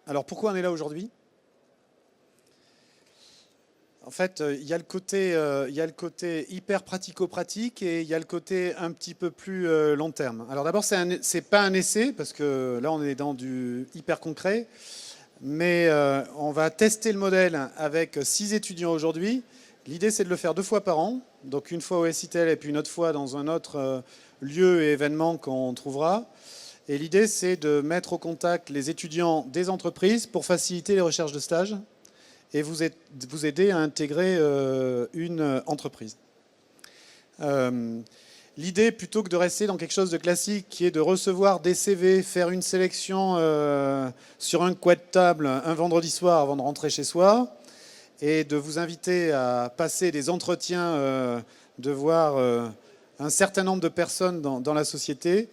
Alors pourquoi on est là aujourd'hui? En fait, il y a le côté hyper pratico-pratique et il y a le côté un petit peu plus long terme. Alors d'abord, c'est pas un essai, parce que là, on est dans du hyper concret, mais on va tester le modèle avec 6 étudiants aujourd'hui. L'idée, c'est de le faire 2 fois par an, donc une fois au SITEL et puis une autre fois dans un autre lieu et événement qu'on trouvera. Et l'idée, c'est de mettre au contact les étudiants des entreprises pour faciliter les recherches de stage et vous aider à intégrer une entreprise. L'idée, plutôt que de rester dans quelque chose de classique, qui est de recevoir des CV, faire une sélection sur un coin de table un vendredi soir avant de rentrer chez soi, et de vous inviter à passer des entretiens, de voir un certain nombre de personnes dans la société.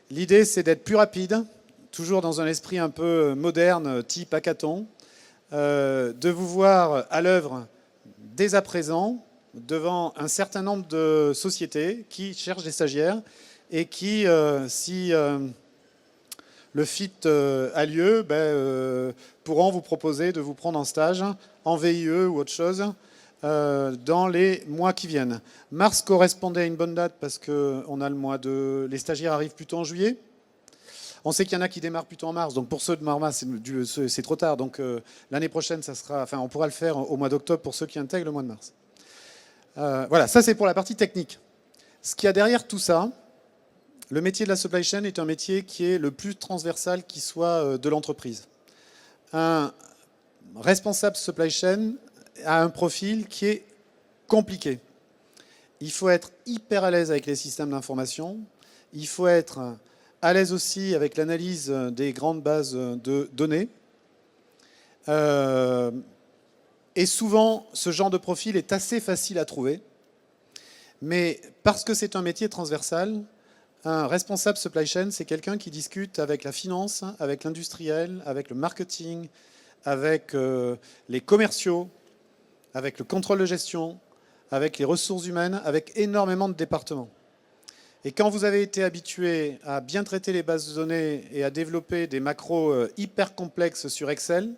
L'idée, c'est d'être plus rapide, toujours dans un esprit un peu moderne, type hackathon, de vous voir à l'œuvre dès à présent devant un certain nombre de sociétés qui cherchent des stagiaires et qui, si le fit a lieu, pourront vous proposer de vous prendre en stage, en VIE ou autre chose, dans les mois qui viennent. Mars correspondait à une bonne date parce qu'on a le mois de... Les stagiaires arrivent plutôt en juillet. On sait qu'il y en a qui démarrent plutôt en mars, donc pour ceux de mars, c'est trop tard. Donc l'année prochaine, ça sera, enfin, on pourra le faire au mois d'octobre pour ceux qui intègrent le mois de mars. Voilà, ça c'est pour la partie technique. Ce qu'il y a derrière tout ça, le métier de la supply chain est un métier qui est le plus transversal qui soit de l'entreprise. Un responsable supply chain a un profil qui est compliqué. Il faut être hyper à l'aise avec les systèmes d'information. Il faut être à l'aise aussi avec l'analyse des grandes bases de données. Et souvent, ce genre de profil est assez facile à trouver. Mais parce que c'est un métier transversal, un responsable supply chain, c'est quelqu'un qui discute avec la finance, avec l'industriel, avec le marketing, avec les commerciaux, avec le contrôle de gestion, avec les ressources humaines, avec énormément de départements. Et quand vous avez été habitué à bien traiter les bases de données et à développer des macros hyper complexes sur Excel,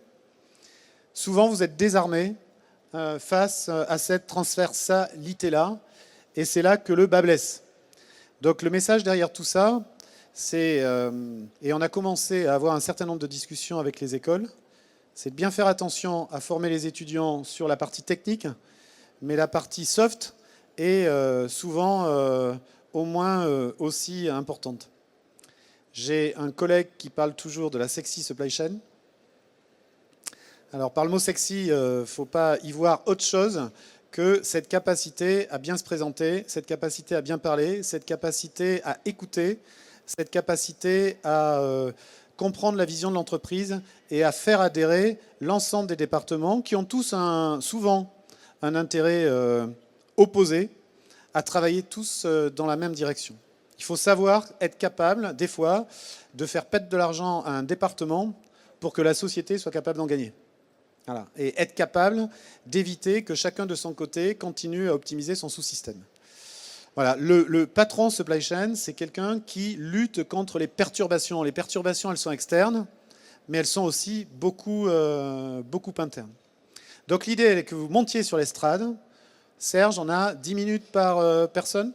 souvent vous êtes désarmé face à cette transversalité-là, et c'est là que le bât blesse. Donc le message derrière tout ça, c'est, et on a commencé à avoir un certain nombre de discussions avec les écoles, c'est de bien faire attention à former les étudiants sur la partie technique, mais la partie soft est souvent au moins aussi importante. J'ai un collègue qui parle toujours de la sexy supply chain. Alors par le mot sexy, il ne faut pas y voir autre chose que cette capacité à bien se présenter, cette capacité à bien parler, cette capacité à écouter, cette capacité à comprendre la vision de l'entreprise et à faire adhérer l'ensemble des départements qui ont tous souvent un intérêt opposé à travailler tous dans la même direction. Il faut savoir être capable, des fois, de faire perdre de l'argent à un département pour que la société soit capable d'en gagner. Voilà. Et être capable d'éviter que chacun de son côté continue à optimiser son sous-système. Voilà. Le patron supply chain, c'est quelqu'un qui lutte contre les perturbations. Les perturbations, elles sont externes, mais elles sont aussi beaucoup internes. Donc l'idée est que vous montiez sur l'estrade. Serge, on a 10 minutes par personne?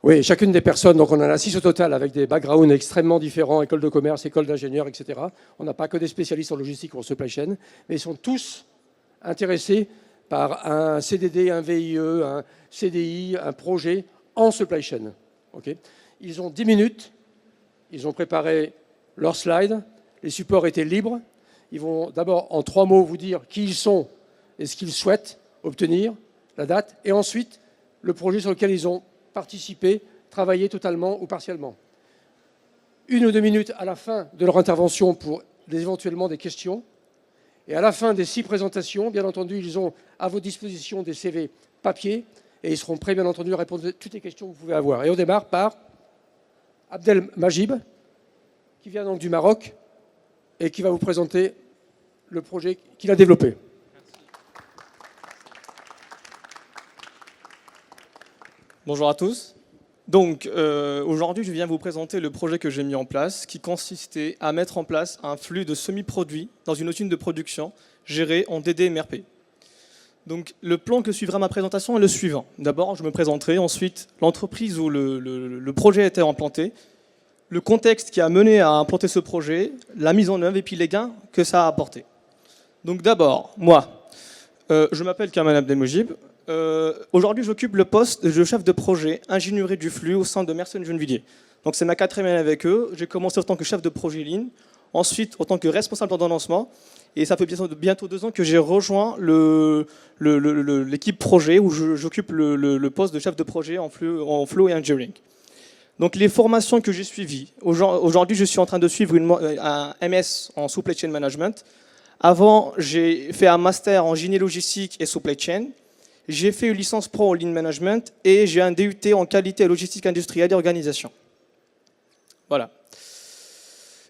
Oui, chacune des personnes, donc on en a 6 au total avec des backgrounds extrêmement différents, école de commerce, école d'ingénieurs, etc. On n'a pas que des spécialistes en logistique ou en supply chain, mais ils sont tous intéressés par un CDD, un VIE, un CDI, un projet en supply chain. Okay, ils ont 10 minutes, ils ont préparé leurs slides, les supports étaient libres. Ils vont d'abord en 3 mots vous dire qui ils sont et ce qu'ils souhaitent obtenir, la date, et ensuite le projet sur lequel ils ont participé, travaillé totalement ou partiellement. 1 ou 2 minutes à la fin de leur intervention pour éventuellement des questions. Et à la fin des 6 présentations, bien entendu, ils ont à vos dispositions des CV papier et ils seront prêts, bien entendu, à répondre à toutes les questions que vous pouvez avoir. Et on démarre par Abdel Majib, qui vient donc du Maroc et qui va vous présenter le projet qu'il a développé. Bonjour à tous. Donc aujourd'hui, je viens vous présenter le projet que j'ai mis en place, qui consistait à mettre en place un flux de semi-produits dans une usine de production gérée en DDMRP. Donc le plan que suivra ma présentation est le suivant. D'abord, je me présenterai, ensuite l'entreprise où le projet a été implanté, le contexte qui a mené à implanter ce projet, la mise en œuvre et puis les gains que ça a apporté. Donc d'abord, moi, je m'appelle Kamal Abdelmojib. Aujourd'hui, j'occupe le poste de chef de projet ingénierie du flux au sein de Mersen Gennevilliers. Donc c'est ma 4e année avec eux. J'ai commencé en tant que chef de projet ligne, ensuite en tant que responsable d'ordonnancement, et ça fait bientôt 2 ans que j'ai rejoint l'équipe projet où j'occupe le poste de chef de projet en flow et engineering. Donc les formations que j'ai suivies, aujourd'hui je suis en train de suivre un MS en supply chain management. Avant, j'ai fait un master en génie logistique et supply chain. J'ai fait une licence pro en lean management et j'ai un DUT en qualité et logistique industrielle et organisation. Voilà.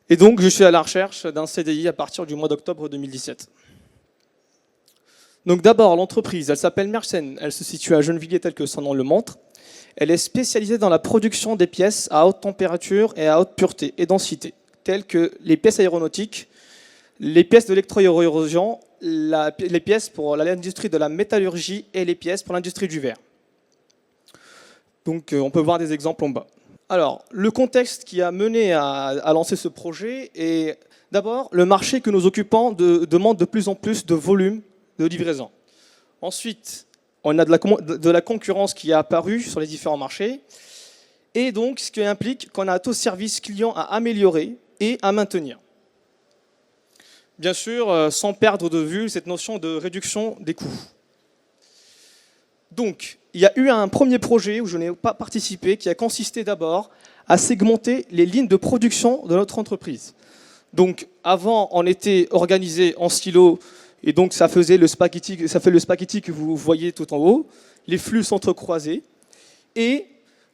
Et donc, je suis à la recherche d'un CDI à partir du mois d'octobre 2017. Donc d'abord, l'entreprise, elle s'appelle Mersen. Elle se situe à Gennevilliers tel que son nom le montre. Elle est spécialisée dans la production des pièces à haute température et à haute pureté et densité, telles que les pièces aéronautiques, les pièces d'électroaéroérosion, les pièces pour l'industrie de la métallurgie et les pièces pour l'industrie du verre. Donc on peut voir des exemples en bas. Alors, le contexte qui a mené à lancer ce projet est d'abord le marché que nous occupons demande de plus en plus de volume de livraison. Ensuite, on a de la concurrence qui est apparue sur les différents marchés et donc ce qui implique qu'on a un taux de service client à améliorer et à maintenir. Bien sûr, sans perdre de vue cette notion de réduction des coûts. Donc, il y a eu un premier projet où je n'ai pas participé, qui a consisté d'abord à segmenter les lignes de production de notre entreprise. Donc, avant, on était organisé en silos, et donc ça fait le spaghetti que vous voyez tout en haut. Les flux s'entrecroisaient. Et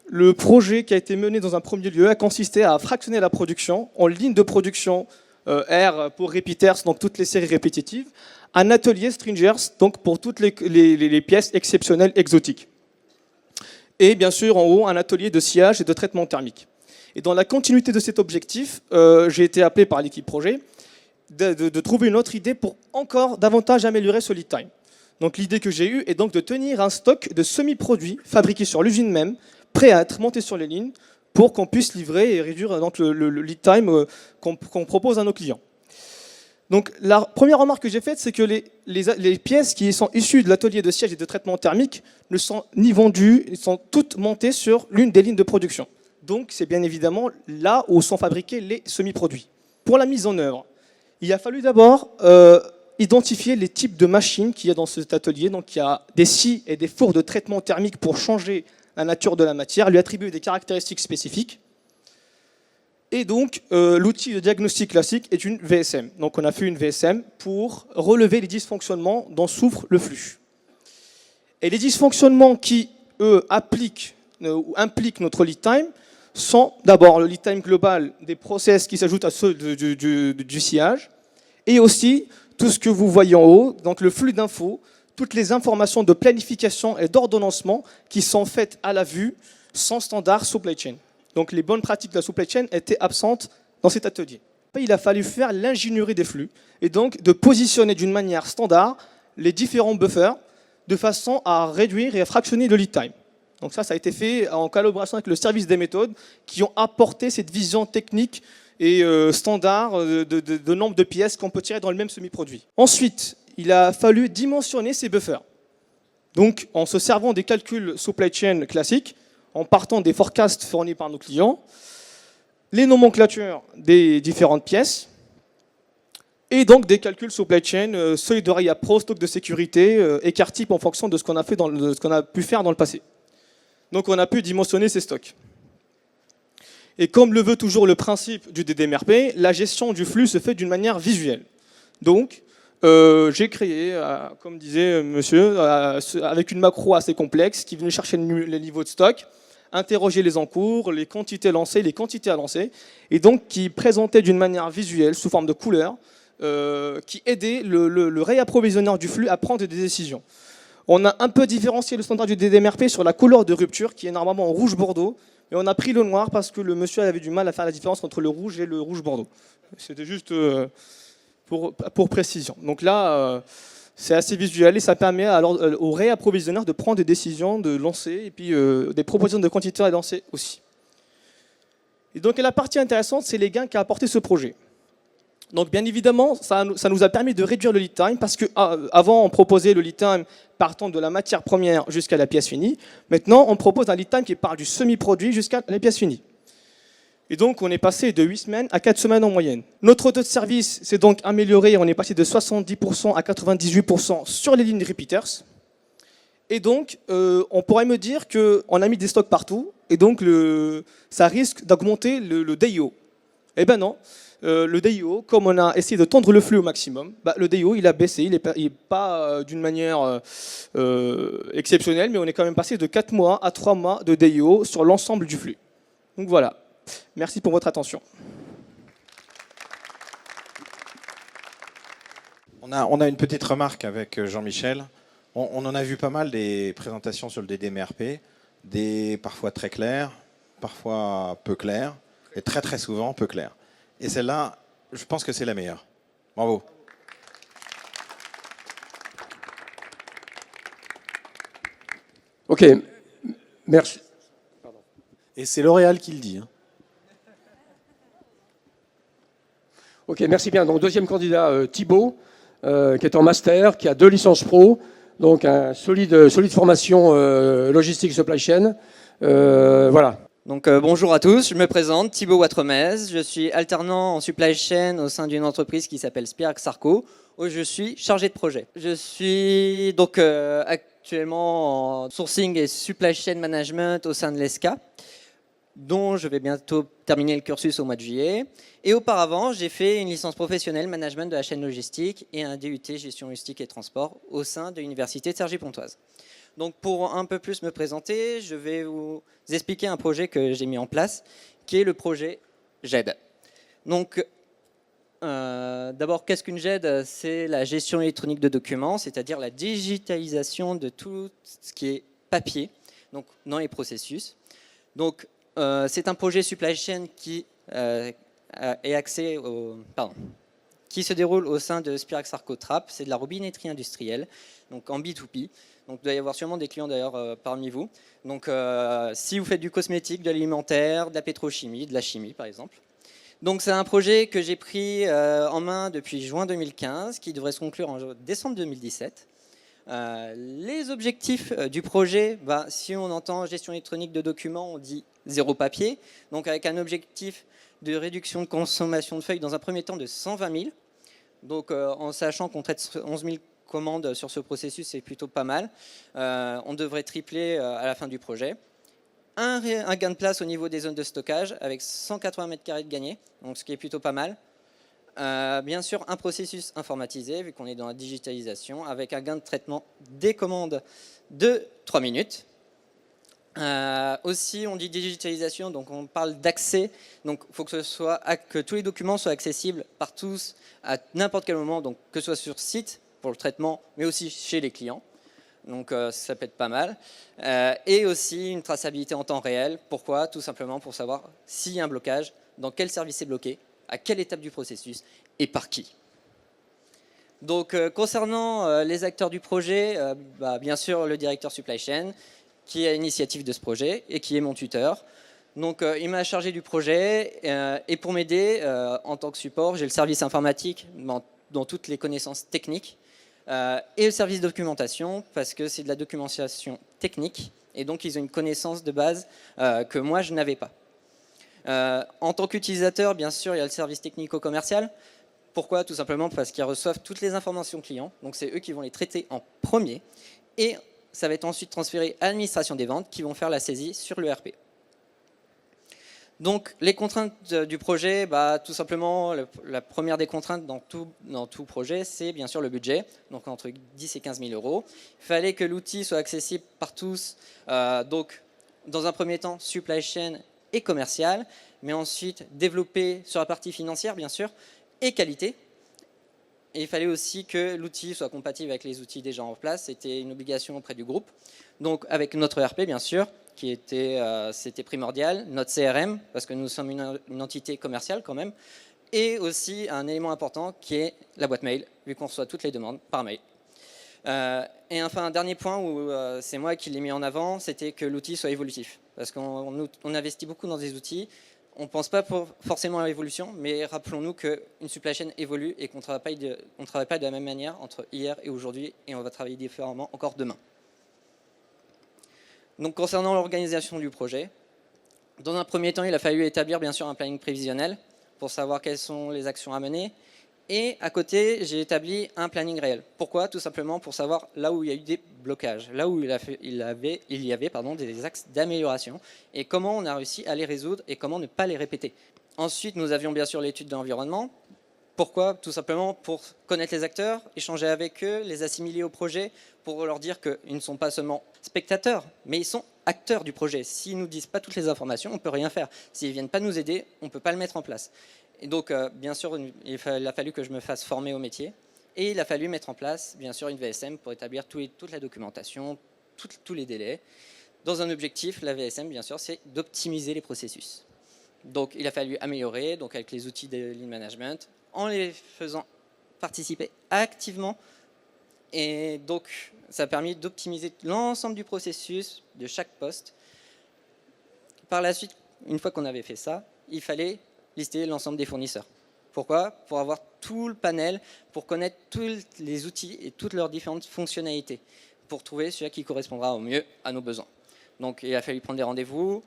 le projet qui a été mené dans un premier lieu a consisté à fractionner la production en lignes de production R pour repeaters, donc toutes les séries répétitives, un atelier stringers, donc pour toutes les pièces exceptionnelles exotiques. Et bien sûr, en haut, un atelier de sciage et de traitement thermique. Et dans la continuité de cet objectif, j'ai été appelé par l'équipe projet de trouver une autre idée pour encore davantage améliorer ce lead time. Donc l'idée que j'ai eue est donc de tenir un stock de semi-produits fabriqués sur l'usine même, prêts à être montés sur les lignes, pour qu'on puisse livrer et réduire donc, le lead time qu'on propose à nos clients. Donc la première remarque que j'ai faite, c'est que les pièces qui sont issues de l'atelier de siège et de traitement thermique ne sont ni vendues, elles sont toutes montées sur l'une des lignes de production. Donc c'est bien évidemment là où sont fabriqués les semi-produits. Pour la mise en œuvre, il a fallu d'abord identifier les types de machines qu'il y a dans cet atelier. Donc il y a des scies et des fours de traitement thermique pour changer la nature de la matière, lui attribuer des caractéristiques spécifiques. Et donc, l'outil de diagnostic classique est une VSM. Donc, on a fait une VSM pour relever les dysfonctionnements dont souffre le flux. Et les dysfonctionnements qui, eux, impliquent notre lead time sont d'abord le lead time global des process qui s'ajoutent à ceux du sciage, et aussi tout ce que vous voyez en haut, donc le flux d'infos, toutes les informations de planification et d'ordonnancement qui sont faites à la vue sans standard supply chain. Donc les bonnes pratiques de la supply chain étaient absentes dans cet atelier. Il a fallu faire l'ingénierie des flux et donc de positionner d'une manière standard les différents buffers de façon à réduire et à fractionner le lead time. Donc ça a été fait en collaboration avec le service des méthodes qui ont apporté cette vision technique et standard de nombre de pièces qu'on peut tirer dans le même semi-produit. Ensuite, il a fallu dimensionner ces buffers. Donc, en se servant des calculs supply chain classiques, en partant des forecasts fournis par nos clients, les nomenclatures des différentes pièces, et donc des calculs supply chain, seuil de RIA Pro, stock de sécurité, écart type en fonction de ce qu'on a pu faire dans le passé. Donc, on a pu dimensionner ces stocks. Et comme le veut toujours le principe du DDMRP, la gestion du flux se fait d'une manière visuelle. Donc, j'ai créé, comme disait monsieur, avec une macro assez complexe qui venait chercher les niveaux de stock, interroger les encours, les quantités lancées, les quantités à lancer, et donc qui présentait d'une manière visuelle, sous forme de couleurs, qui aidait le réapprovisionneur du flux à prendre des décisions. On a un peu différencié le standard du DDMRP sur la couleur de rupture, qui est normalement en rouge bordeaux, mais on a pris le noir parce que le monsieur avait du mal à faire la différence entre le rouge et le rouge bordeaux. C'était juste pour précision. Donc là, c'est assez visuel et ça permet alors au réapprovisionneur de prendre des décisions, de lancer, et puis des propositions de quantité à lancer aussi. Et donc la partie intéressante, c'est les gains qu'a apporté ce projet. Donc bien évidemment, ça nous a permis de réduire le lead time parce qu'avant on proposait le lead time partant de la matière première jusqu'à la pièce finie. Maintenant, on propose un lead time qui part du semi-produit jusqu'à la pièce finie. Et donc on est passé de 8 semaines à 4 semaines en moyenne. Notre taux de service s'est donc amélioré, on est passé de 70% à 98% sur les lignes repeaters. Et donc on pourrait me dire qu'on a mis des stocks partout et donc ça risque d'augmenter le DIO. Eh ben non. Le DIO, comme on a essayé de tendre le flux au maximum, le DIO il a baissé, il n'est pas d'une manière exceptionnelle, mais on est quand même passé de 4 mois à 3 mois de DIO sur l'ensemble du flux. Donc voilà, merci pour votre attention. On a une petite remarque avec Jean-Michel. On en a vu pas mal des présentations sur le DDMRP, des parfois très claires, parfois peu claires, et très très souvent peu claires. Et celle-là, je pense que c'est la meilleure. Bravo. Ok, merci. Et c'est L'Oréal qui le dit. Hein. Ok, merci bien. Donc deuxième candidat, Thibaut, qui est en master, qui a 2 licences pro, donc un solide formation logistique supply chain. Voilà. Donc bonjour à tous, je me présente, Thibaut Watremez, je suis alternant en supply chain au sein d'une entreprise qui s'appelle Spirax Sarco, où je suis chargé de projet. Je suis donc actuellement en sourcing et supply chain management au sein de l'ESCA, dont je vais bientôt terminer le cursus au mois de juillet. Et auparavant, j'ai fait une licence professionnelle management de la chaîne logistique et un DUT gestion logistique et transport au sein de l'université de Cergy-Pontoise. Donc pour un peu plus me présenter, je vais vous expliquer un projet que j'ai mis en place, qui est le projet GED. Donc d'abord, qu'est-ce qu'une GED? C'est la gestion électronique de documents, c'est-à-dire la digitalisation de tout ce qui est papier, donc dans les processus. Donc c'est un projet supply chain qui est axé qui se déroule au sein de Spirax Sarco Trap, c'est de la robinetterie industrielle, donc en B2B. Donc, il doit y avoir sûrement des clients d'ailleurs parmi vous. Donc, si vous faites du cosmétique, de l'alimentaire, de la pétrochimie, de la chimie par exemple. Donc, c'est un projet que j'ai pris en main depuis juin 2015, qui devrait se conclure en décembre 2017. Les objectifs du projet, si on entend gestion électronique de documents, on dit zéro papier. Donc, avec un objectif de réduction de consommation de feuilles dans un premier temps de 120 000. Donc, en sachant qu'on traite 11 000 commandes sur ce processus, c'est plutôt pas mal. On devrait tripler à la fin du projet. Un gain de place au niveau des zones de stockage avec 180 mètres carrés de gagné, donc ce qui est plutôt pas mal. Bien sûr, un processus informatisé, vu qu'on est dans la digitalisation, avec un gain de traitement des commandes de 3 minutes. Aussi, on dit digitalisation, donc on parle d'accès. Donc, il faut que tous les documents soient accessibles par tous à n'importe quel moment, donc que ce soit sur site pour le traitement, mais aussi chez les clients. Donc, ça peut être pas mal. Et aussi une traçabilité en temps réel. Pourquoi? Tout simplement pour savoir s'il y a un blocage, dans quel service c'est bloqué, à quelle étape du processus et par qui. Donc, concernant les acteurs du projet, bien sûr, le directeur supply chain, qui est à l'initiative de ce projet et qui est mon tuteur. Donc, il m'a chargé du projet et pour m'aider en tant que support, j'ai le service informatique dans toutes les connaissances techniques et le service documentation parce que c'est de la documentation technique et donc ils ont une connaissance de base que moi je n'avais pas. En tant qu'utilisateur, bien sûr, il y a le service technico-commercial. Pourquoi? Tout simplement parce qu'ils reçoivent toutes les informations clients, donc c'est eux qui vont les traiter en premier et ça va être ensuite transféré à l'administration des ventes qui vont faire la saisie sur l'ERP. Donc les contraintes du projet, tout simplement la première des contraintes dans tout projet, c'est bien sûr le budget, donc entre 10 et 15 000 euros. Il fallait que l'outil soit accessible par tous, donc dans un premier temps, supply chain et commercial, mais ensuite développer sur la partie financière, bien sûr, et qualité. Et il fallait aussi que l'outil soit compatible avec les outils déjà en place. C'était une obligation auprès du groupe. Donc avec notre ERP, bien sûr, qui était, c'était primordial, notre CRM, parce que nous sommes une entité commerciale quand même, et aussi un élément important qui est la boîte mail, vu qu'on reçoit toutes les demandes par mail. Et enfin, un dernier point où c'est moi qui l'ai mis en avant, c'était que l'outil soit évolutif. Parce qu'on investit beaucoup dans des outils, on ne pense pas forcément à l'évolution, mais rappelons-nous qu'une supply chain évolue et qu'on ne travaille pas de la même manière entre hier et aujourd'hui, et on va travailler différemment encore demain. Donc concernant l'organisation du projet, dans un premier temps, il a fallu établir bien sûr un planning prévisionnel pour savoir quelles sont les actions à mener. Et à côté, j'ai établi un planning réel. Pourquoi? Tout simplement pour savoir là où il y a eu des blocages, là où il y avait des axes d'amélioration et comment on a réussi à les résoudre et comment ne pas les répéter. Ensuite, nous avions bien sûr l'étude de l'environnement. Pourquoi? Tout simplement pour connaître les acteurs, échanger avec eux, les assimiler au projet, pour leur dire qu'ils ne sont pas seulement spectateurs, mais ils sont acteurs du projet. S'ils ne nous disent pas toutes les informations, on ne peut rien faire. S'ils ne viennent pas nous aider, on ne peut pas le mettre en place. Et donc, bien sûr, il a fallu que je me fasse former au métier. Et il a fallu mettre en place, bien sûr, une VSM pour établir toute la documentation, tous les délais. Dans un objectif, la VSM, bien sûr, c'est d'optimiser les processus. Donc, il a fallu améliorer, donc avec les outils de lean management, en les faisant participer activement. Et donc, ça a permis d'optimiser l'ensemble du processus de chaque poste. Par la suite, une fois qu'on avait fait ça, il fallait lister l'ensemble des fournisseurs. Pourquoi? Pour avoir tout le panel, pour connaître tous les outils et toutes leurs différentes fonctionnalités, pour trouver celui qui correspondra au mieux à nos besoins. Donc, il a fallu prendre des rendez-vous,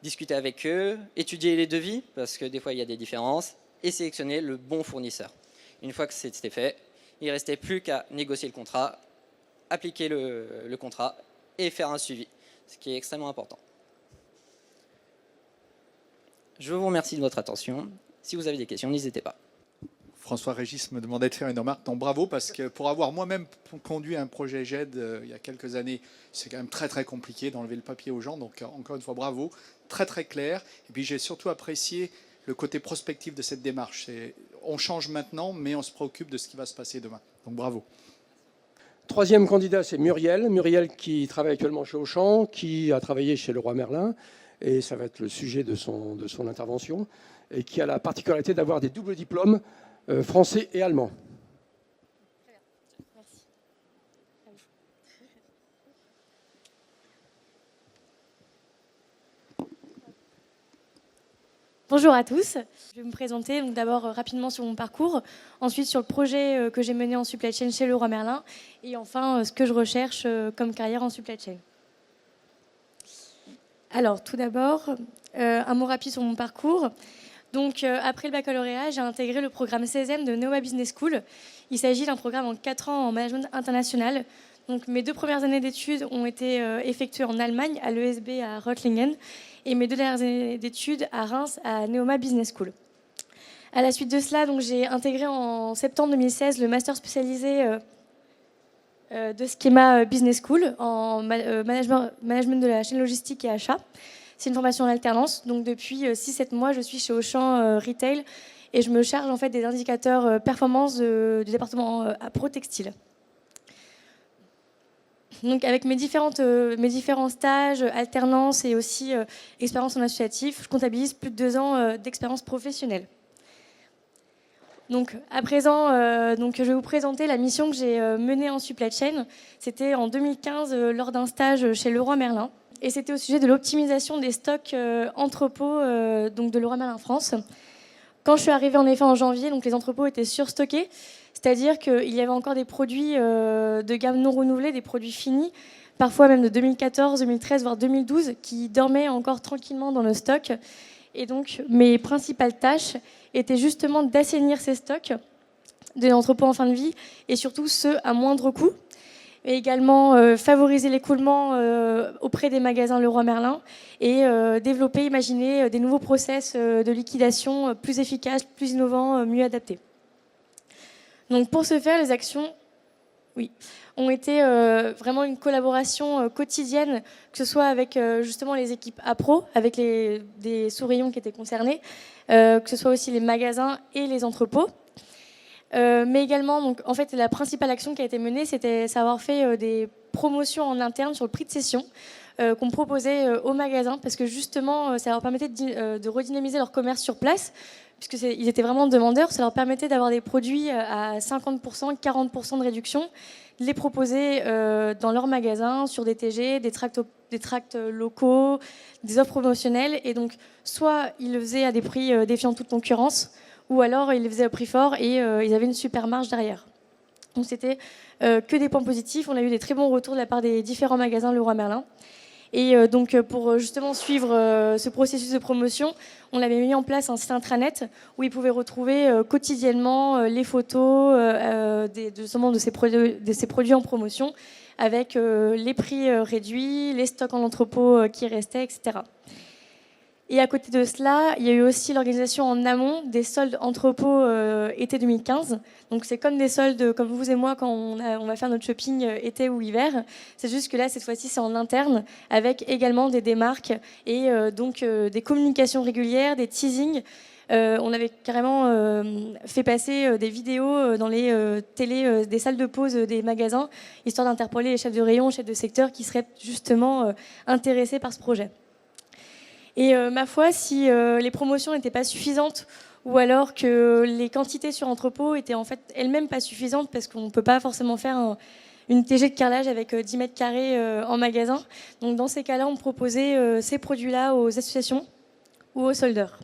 discuter avec eux, étudier les devis, parce que des fois, il y a des différences, et sélectionner le bon fournisseur. Une fois que c'était fait, il ne restait plus qu'à négocier le contrat, appliquer le contrat et faire un suivi, ce qui est extrêmement important. Je vous remercie de votre attention. Si vous avez des questions, n'hésitez pas. François Régis me demandait de faire une remarque. Donc bravo, parce que pour avoir moi-même conduit un projet GED il y a quelques années, c'est quand même très très compliqué d'enlever le papier aux gens. Donc encore une fois, bravo. Très très clair. Et puis j'ai surtout apprécié le côté prospectif de cette démarche. On change maintenant, mais on se préoccupe de ce qui va se passer demain. Donc bravo. Troisième candidat, c'est Muriel. Muriel qui travaille actuellement chez Auchan, qui a travaillé chez Leroy Merlin, et ça va être le sujet de son intervention, et qui a la particularité d'avoir des doubles diplômes français et allemand. Merci. Bonjour à tous. Je vais me présenter donc d'abord rapidement sur mon parcours, ensuite sur le projet que j'ai mené en supply chain chez Leroy Merlin, et enfin ce que je recherche comme carrière en supply chain. Alors tout d'abord, un mot rapide sur mon parcours. Donc, après le baccalauréat, j'ai intégré le programme 16e de Neoma Business School. Il s'agit d'un programme en 4 ans en management international. Donc, mes 2 premières années d'études ont été effectuées en Allemagne, à l'ESB à Reutlingen, et mes 2 dernières années d'études à Reims, à Neoma Business School. À la suite de cela, donc, j'ai intégré en septembre 2016 le master spécialisé de Schema Business School en management de la chaîne logistique et achat. C'est une formation en alternance, donc depuis 6-7 mois, je suis chez Auchan Retail et je me charge en fait des indicateurs performance du département pro-textile. Donc avec mes différents stages, alternances et aussi expérience en associatif, je comptabilise plus de 2 ans d'expérience professionnelle. Donc à présent, je vais vous présenter la mission que j'ai menée en supply chain. C'était en 2015 lors d'un stage chez Leroy Merlin. Et c'était au sujet de l'optimisation des stocks entrepôts donc de Leroy Merlin France. Quand je suis arrivée en effet en janvier, donc les entrepôts étaient surstockés, c'est-à-dire qu'il y avait encore des produits de gamme non renouvelés, des produits finis, parfois même de 2014, 2013, voire 2012, qui dormaient encore tranquillement dans nos stocks. Et donc mes principales tâches étaient justement d'assainir ces stocks des entrepôts en fin de vie, et surtout ceux à moindre coût. Et également favoriser l'écoulement auprès des magasins Leroy Merlin et développer, imaginer des nouveaux process de liquidation plus efficaces, plus innovants, mieux adaptés. Donc pour ce faire, les actions oui, ont été vraiment une collaboration quotidienne, que ce soit avec justement les équipes APRO, avec des sous-rayons qui étaient concernés, que ce soit aussi les magasins et les entrepôts. Mais également, donc, en fait, la principale action qui a été menée, c'était savoir fait des promotions en interne sur le prix de cession qu'on proposait aux magasins, parce que justement, ça leur permettait de redynamiser leur commerce sur place, puisqu'ils étaient vraiment demandeurs. Ça leur permettait d'avoir des produits à 50%, 40% de réduction, de les proposer dans leurs magasins, sur des TG, des tracts locaux, des offres promotionnelles. Et donc, soit ils le faisaient à des prix défiant toute concurrence, ou alors ils les faisaient au prix fort et ils avaient une super marge derrière. Donc c'était que des points positifs. On a eu des très bons retours de la part des différents magasins Leroy Merlin. Et donc pour justement suivre ce processus de promotion, on avait mis en place un site intranet où ils pouvaient retrouver quotidiennement les photos de ces produits en promotion, avec les prix réduits, les stocks en entrepôt qui restaient, etc. Et à côté de cela, il y a eu aussi l'organisation en amont des soldes entrepôts été 2015. Donc c'est comme des soldes, comme vous et moi, quand on va faire notre shopping été ou hiver. C'est juste que là, cette fois-ci, c'est en interne, avec également des démarques et donc des communications régulières, des teasings. On avait carrément fait passer des vidéos dans les télés des salles de pause des magasins, histoire d'interpeller les chefs de rayon, chefs de secteur qui seraient justement intéressés par ce projet. Et ma foi, si les promotions n'étaient pas suffisantes, ou alors que les quantités sur entrepôt étaient en fait elles-mêmes pas suffisantes, parce qu'on ne peut pas forcément faire une TG de carrelage avec 10 mètres carrés en magasin. Donc dans ces cas-là, on proposait ces produits-là aux associations ou aux soldeurs.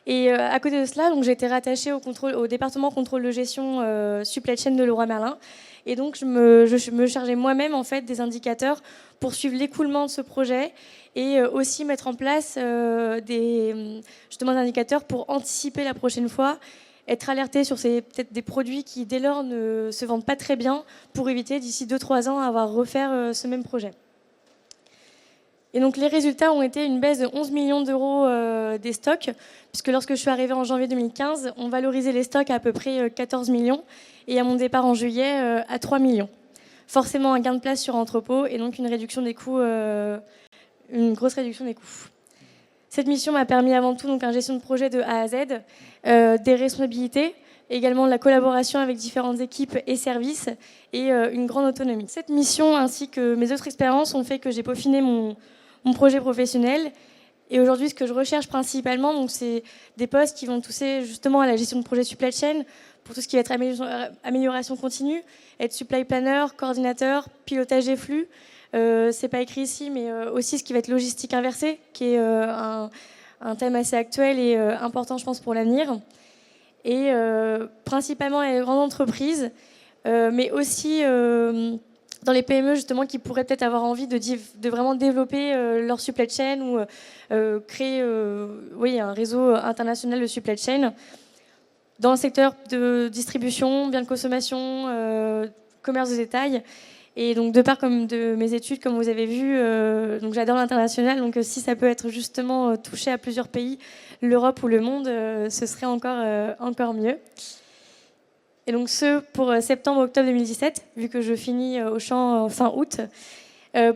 Et à côté de cela, j'ai été rattachée au département contrôle de gestion supply chain de Leroy Merlin. Et donc je me chargeais moi-même en fait des indicateurs pour suivre l'écoulement de ce projet et aussi mettre en place des indicateurs pour anticiper la prochaine fois, être alerté sur peut-être des produits qui dès lors ne se vendent pas très bien, pour éviter d'ici 2-3 ans avoir à refaire ce même projet. Et donc les résultats ont été une baisse de 11 millions d'euros des stocks, puisque lorsque je suis arrivée en janvier 2015, on valorisait les stocks à peu près 14 millions, et à mon départ en juillet, à 3 millions. Forcément un gain de place sur entrepôt, et donc une réduction des coûts, une grosse réduction des coûts. Cette mission m'a permis avant tout donc, une gestion de projet de A à Z, des responsabilités, également la collaboration avec différentes équipes et services, et une grande autonomie. Cette mission ainsi que mes autres expériences ont fait que j'ai peaufiné mon projet professionnel. Et aujourd'hui, ce que je recherche principalement, donc, c'est des postes qui vont toucher justement à la gestion de projet supply chain, pour tout ce qui va être amélioration continue, être supply planner, coordinateur, pilotage des flux. C'est pas écrit ici, mais aussi ce qui va être logistique inversée, qui est un thème assez actuel et important, je pense, pour l'avenir. Et principalement les grandes entreprises, mais aussi dans les PME justement qui pourraient peut-être avoir envie de vraiment développer leur supply chain ou créer un réseau international de supply chain dans le secteur de distribution, biens de consommation, commerce de détail. Et donc de part comme de mes études, comme vous avez vu, donc j'adore l'international. Donc si ça peut être justement touché à plusieurs pays, l'Europe ou le monde, ce serait encore mieux. Et donc ce pour septembre-octobre 2017, vu que je finis au champ fin août,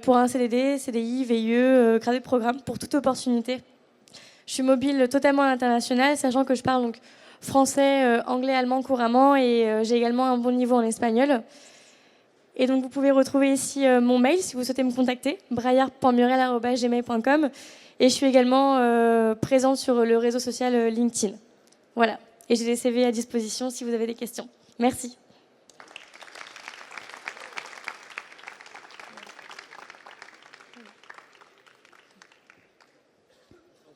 pour un CDD, CDI, VIE, gradé de programme, pour toute opportunité. Je suis mobile totalement à l'international, sachant que je parle donc français, anglais, allemand couramment, et j'ai également un bon niveau en espagnol. Et donc vous pouvez retrouver ici mon mail si vous souhaitez me contacter, braillard.muriel@gmail.com, et je suis également présente sur le réseau social LinkedIn. Voilà, et j'ai des CV à disposition si vous avez des questions. Merci.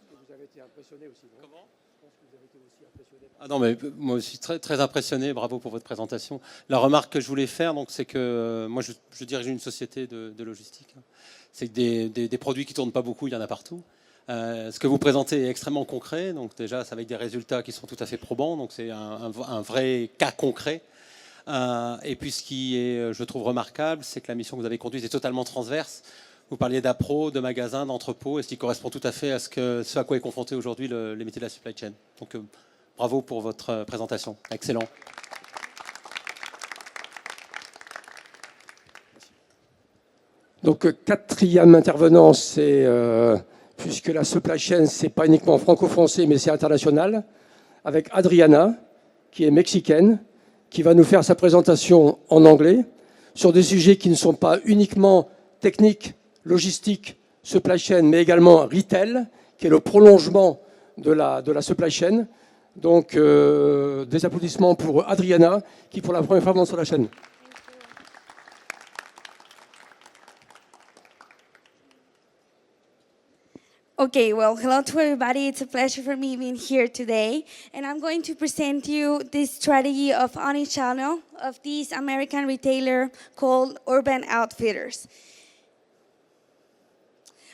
Vous avez été impressionné aussi, non ? Comment ? Je pense que vous avez été aussi impressionné. Ah non, mais moi aussi très, très impressionné. Bravo pour votre présentation. La remarque que je voulais faire, donc, c'est que moi, je dirige une société de logistique. C'est que des produits qui tournent pas beaucoup, il y en a partout. Ce que vous présentez est extrêmement concret. Donc déjà, c'est avec des résultats qui sont tout à fait probants. Donc c'est un vrai cas concret. Et puis ce qui est, je trouve, remarquable, c'est que la mission que vous avez conduite est totalement transverse. Vous parliez d'appro, de magasins, d'entrepôts, et ce qui correspond tout à fait à ce à quoi est confronté aujourd'hui les métiers de la supply chain. Donc bravo pour votre présentation. Excellent. Donc, quatrième intervenant, c'est, puisque la supply chain, ce n'est pas uniquement franco-français, mais c'est international, avec Adriana, qui est mexicaine, qui va nous faire sa présentation en anglais sur des sujets qui ne sont pas uniquement techniques, logistiques, supply chain, mais également retail, qui est le prolongement de la supply chain. Donc, des applaudissements pour Adriana, qui pour la première fois monte sur la chaîne. Okay, well, hello to everybody. It's a pleasure for me being here today. And I'm going to present you this strategy of omnichannel of this American retailer called Urban Outfitters.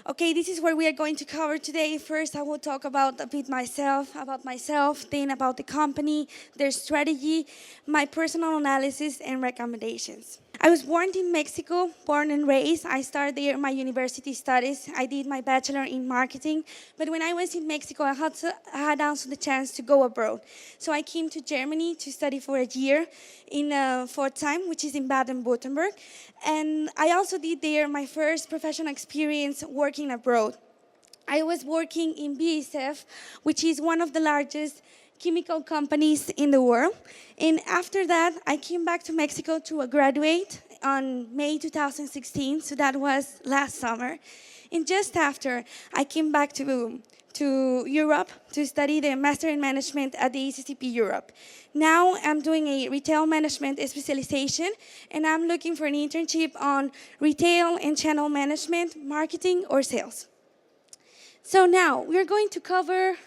Okay, this is what we are going to cover today. First, I will talk about a bit about myself, then about the company, their strategy, my personal analysis, and recommendations. I was born in Mexico, born and raised. I started there my university studies. I did my bachelor in marketing. But when I was in Mexico, I had also the chance to go abroad. So I came to Germany to study for a year in Pforzheim, which is in Baden-Württemberg. And I also did there my first professional experience working abroad. I was working in BASF, which is one of the largest chemical companies in the world. And after that, I came back to Mexico to graduate on May 2016, so that was last summer. And just after, I came back to Europe to study the Master in Management at the ECCP Europe. Now I'm doing a retail management specialization, and I'm looking for an internship on retail and channel management, marketing, or sales. So now we're going to cover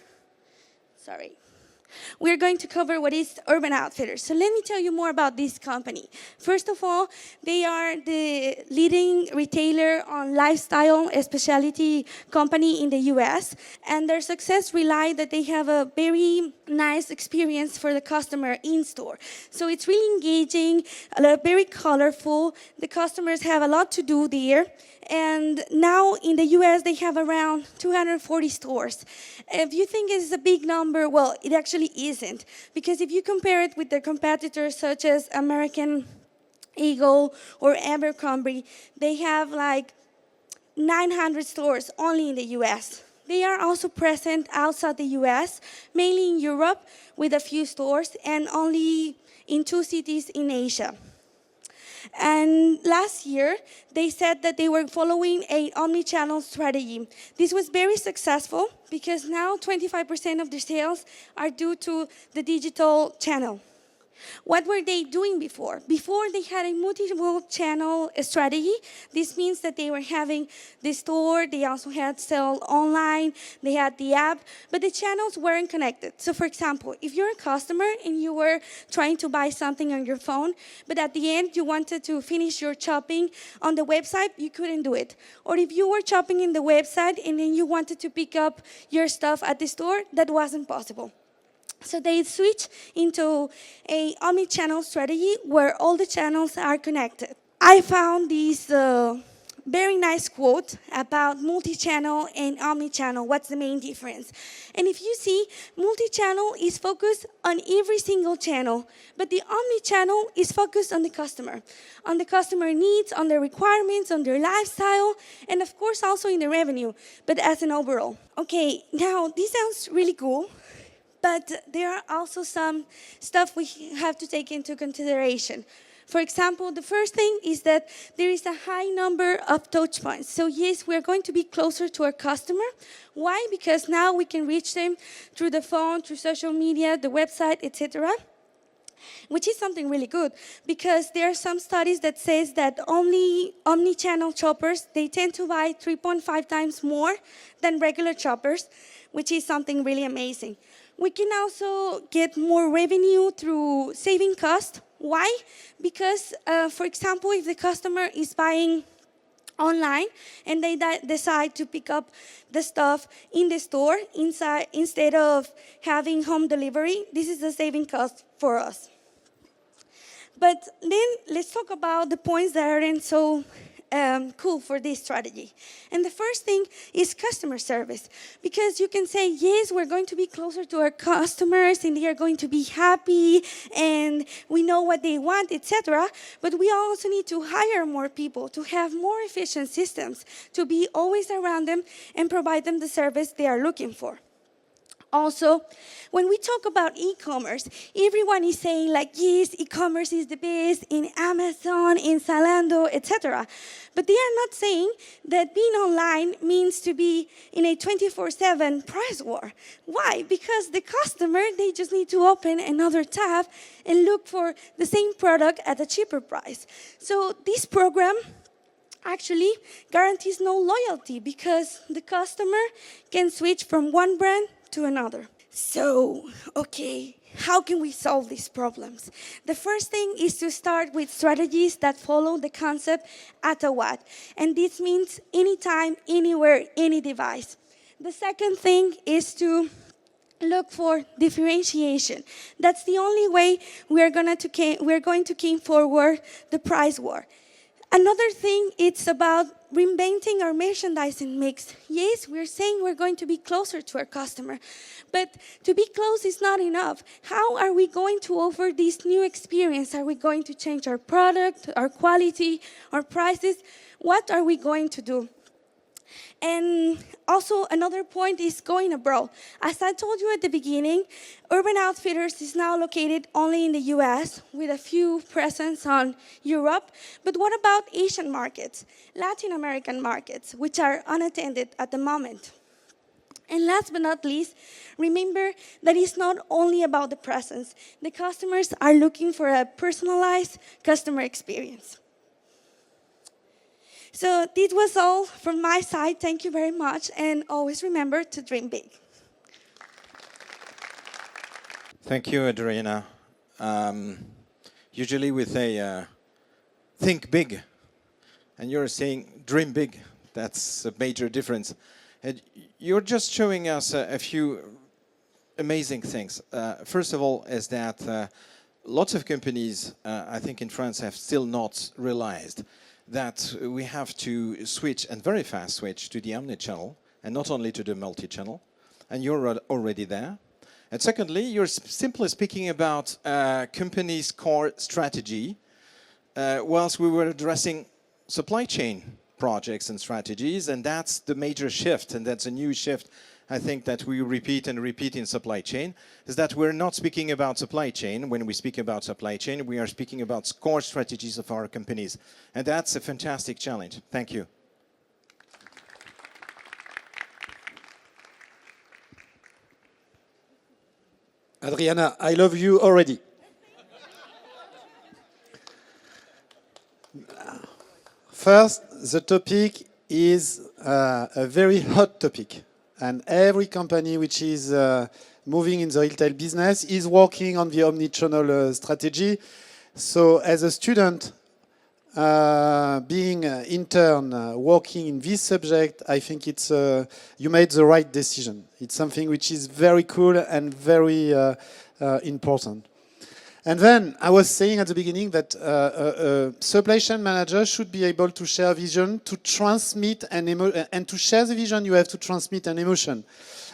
what is Urban Outfitters. So let me tell you more about this company. First of all, they are the leading retailer on lifestyle specialty company in the US, and their success relies that they have a very nice experience for the customer in store. So it's really engaging, very colorful. The customers have a lot to do there. And now in the US, they have around 240 stores. If you think it's a big number, well, it actually isn't. Because if you compare it with their competitors such as American Eagle or Abercrombie, they have like 900 stores only in the US. They are also present outside the US, mainly in Europe with a few stores, and only in 2 cities in Asia. And last year, they said that they were following an omni-channel strategy. This was very successful because now 25% of their sales are due to the digital channel. What were they doing before? Before, they had a multiple channel strategy. This means that they were having the store, they also had sell online, they had the app, but the channels weren't connected. So for example, if you're a customer and you were trying to buy something on your phone, but at the end you wanted to finish your shopping on the website, you couldn't do it. Or if you were shopping in the website and then you wanted to pick up your stuff at the store, that wasn't possible. So they switched into an omni-channel strategy where all the channels are connected. I found this very nice quote about multi-channel and omni-channel. What's the main difference? And if you see, multi-channel is focused on every single channel, but the omni-channel is focused on the customer needs, on their requirements, on their lifestyle, and of course also in the revenue, but as an overall. Okay, now this sounds really cool. But there are also some stuff we have to take into consideration. For example, the first thing is that there is a high number of touch points. So yes, we're going to be closer to our customer. Why? Because now we can reach them through the phone, through social media, the website, etc. Which is something really good, because there are some studies that says that only omni-channel shoppers, they tend to buy 3.5 times more than regular shoppers, which is something really amazing. We can also get more revenue through saving cost. Why? Because, for example, if the customer is buying online and they decide to pick up the stuff in the store instead of having home delivery, this is a saving cost for us. But then let's talk about the points that aren't so cool for this strategy. And the first thing is customer service, because you can say, yes, we're going to be closer to our customers and they are going to be happy and we know what they want, etc. But we also need to hire more people, to have more efficient systems, to be always around them and provide them the service they are looking for. Also, when we talk about e-commerce, everyone is saying like, yes, e-commerce is the best in Amazon, in Zalando, etc. But they are not saying that being online means to be in a 24/7 price war. Why? Because the customer, they just need to open another tab and look for the same product at a cheaper price. So this program actually guarantees no loyalty because the customer can switch from one brand to another. So, okay, how can we solve these problems? The first thing is to start with strategies that follow the concept at a what. And this means anytime, anywhere, any device. The second thing is to look for differentiation. That's the only way we're going to keep forward the price war. Another thing, it's about reinventing our merchandising mix. Yes, we're saying we're going to be closer to our customer, but to be close is not enough. How are we going to offer this new experience? Are we going to change our product, our quality, our prices? What are we going to do? And also another point is going abroad. As I told you at the beginning, Urban Outfitters is now located only in the US with a few presence on Europe. But what about Asian markets, Latin American markets, which are unattended at the moment? And last but not least, remember that it's not only about the presence. The customers are looking for a personalized customer experience. So this was all from my side. Thank you very much. And always remember to dream big. Thank you, Adriana. Usually we say, think big. And you're saying, dream big. That's a major difference. And you're just showing us a few amazing things. First of all, is that lots of companies, I think in France, have still not realized that we have to switch, and very fast switch, to the omni-channel, and not only to the multi-channel. And you're already there. And secondly, you're simply speaking about companies' core strategy, whilst we were addressing supply chain projects and strategies, and that's the major shift, and that's a new shift, I think, that we repeat and repeat in supply chain, is that we're not speaking about supply chain. When we speak about supply chain, we are speaking about core strategies of our companies. And that's a fantastic challenge. Thank you. Adriana, I love you already. First, the topic is a very hot topic. And every company which is moving in the retail business is working on the omni-channel strategy. So as a student, being intern, working in this subject, I think it's you made the right decision. It's something which is very cool and very important. And then I was saying at the beginning that a supply chain manager should be able to share vision, to transmit and to share the vision, you have to transmit an emotion.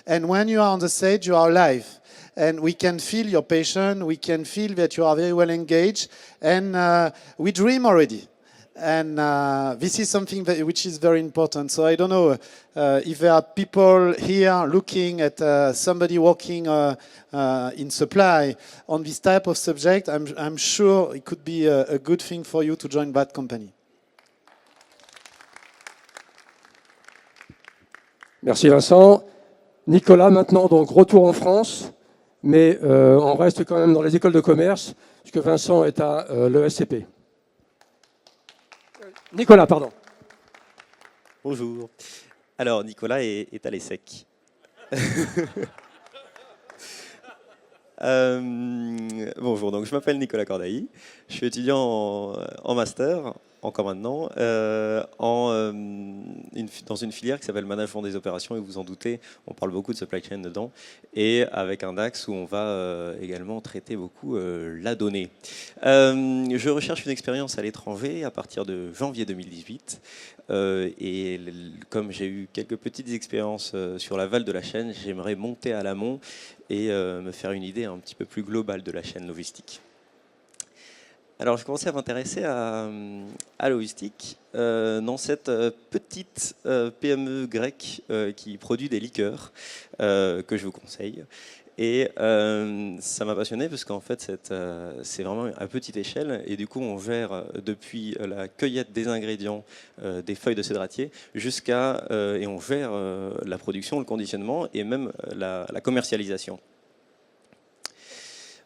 And when you are on the stage, you are live. And we can feel your passion, we can feel that you are very well engaged, and we dream already. And this is something which is very important. So I don't know if there are people here looking at somebody working in supply on this type of subject. I'm sure it could be a good thing for you to join that company. Merci Vincent. Nicolas, maintenant, donc retour en France, mais on reste quand même dans les écoles de commerce, puisque Vincent est à l'ESCP. Nicolas, pardon. Bonjour. Alors, Nicolas est à l'ESSEC. Bonjour, donc je m'appelle Nicolas Cordailly. Je suis étudiant en master encore maintenant, dans une filière qui s'appelle management des opérations, et vous en doutez, on parle beaucoup de supply chain dedans, et avec un axe où on va également traiter beaucoup la donnée. Je recherche une expérience à l'étranger à partir de janvier 2018, et comme j'ai eu quelques petites expériences sur l'aval de la chaîne, j'aimerais monter à l'amont et me faire une idée un petit peu plus globale de la chaîne logistique. Alors, je commençais à m'intéresser à logistique dans cette petite PME grecque qui produit des liqueurs que je vous conseille. Et ça m'a passionné parce qu'en fait, c'est vraiment à petite échelle. Et du coup, on gère depuis la cueillette des ingrédients des feuilles de cédratier jusqu'à... et on gère la production, le conditionnement et même la commercialisation.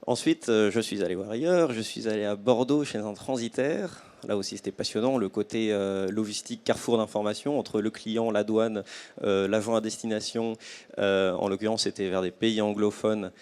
Ensuite, je suis allé voir ailleurs, je suis allé à Bordeaux chez un transitaire. Là aussi, c'était passionnant, le côté logistique, carrefour d'information entre le client, la douane, l'agent à destination. En l'occurrence, c'était vers des pays anglophones